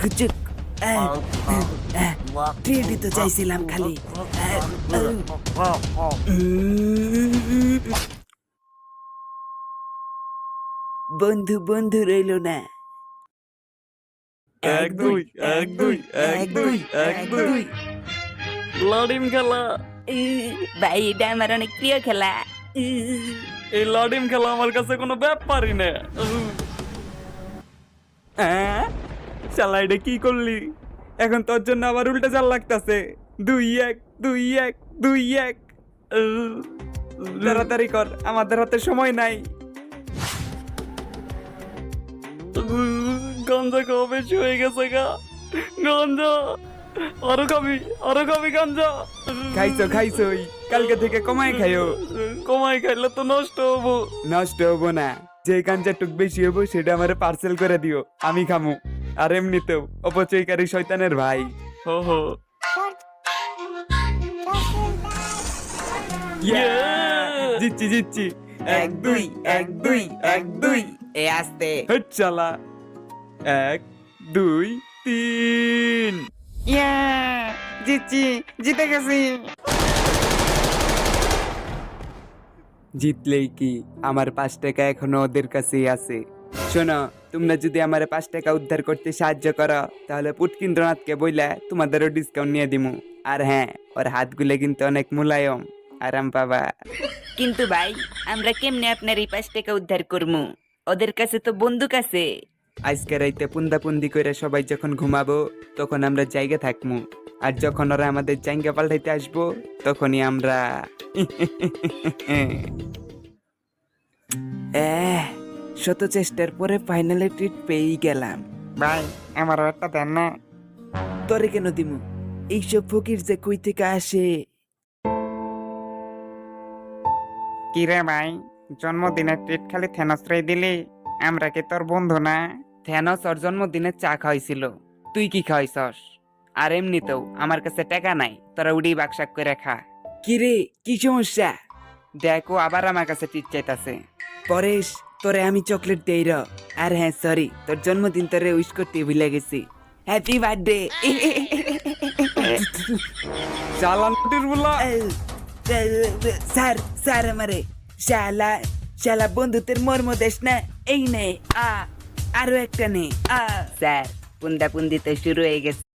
খুচুক ট্রেডই তো চাইছিলাম খালি। বন্ধু বন্ধু রইল না। এক দুই এক দুই এক দুই এক দুই লাডিম খেলা। ভাই এটা আমার অনেক প্রিয় খেলা। এই লাডিম খেলা আমার কাছে কোনো ব্যাপারই না। শালা এটা কি করলি? এখন তোর জন্য আবার উল্টা চাল লাগতেছে। 2-1 2-1 2-1। তাড়াতাড়ি কর, আমাদের হাতে সময় নাই। গাঞ্জা খাওয়া বেশি হয়ে গেছে গা। গাঞ্জা আরো খাবি গাঞ্জা। খাইছো কালকে থেকে কমাই খাইও। কমাই খাইলে তো নষ্ট হবো না। যে গাঞ্জা টুক বেশি হবো সেটা আমার পার্সেল করে দিও, আমি খামু। আর এমনিতেও অপচয়কারী শয়তানের ভাই। হো জিতছি। 1-2 1-2 1-2 এ আসতে চালা 1 2 3। জিতে গেছি। জিতলেই কি, আমার 5 টাকা এখনো ওদের কাছেই আছে। শোনো, তোমরা যদি আমার 5 টাকা উদ্ধার করতে সাহায্য করো তাহলে পুটকিন্দ্রনাথকে বইলা তোমাদেরও ডিসকাউন্ট নিয়ে দিমু। আর হ্যাঁ, ওর হাতগুলো কিন্তু অনেক মুলায়ম, আরাম পাবা। কিন্তু ভাই আমরা কেমনে আপনার এই 5 টাকা উদ্ধার করবো? ওদের কাছে তো বন্দুক আছে। আজকে রাইতে পুন্দাপুন্দি করে সবাই যখন ঘুমাবো তখন আমরা জায়গা থাকমু, আর যখন ওরা আমাদের জায়গা পাল্টাইতে আসবো তখনই আমরা শত চেষ্টার পরে ফাইনালি ট্রিট পেয়েই গেলাম। ভাই আমারও একটা দেন না। তরে কেন দিমু? এইসব ফকির যে কই থেকে আসে। কি রে ভাই, জন্মদিনের ট্রিট খালি থেনসরাই দিলি? আমরা কি তোর বন্ধু না? থেনস ওর জন্মদিনের চা খাওয়াইছিল, তুই কি খাওয়াইছস? আর এমনিতেও আমার কাছে টাকা নাই, তোরা উডি বাকশাক করে খা। কি রে, কি সমস্যা? দেখো আবার আমার কাছে ট্রিট চাইতাছে। পরেশ, তোরে আমি চকলেট দেই র। আর হ্যাঁ সরি, তোর জন্মদিন তোরে উইশ করতে ভুলে গেছি। Happy birthday. চালানটির বলা। স্যার আমারে শালা বন্ধুত্বের মর্ম দেশ না। এই নে আরো একটা নে। স্যার পুন্দাপুন্দি তো শুরু হয়ে গেছে।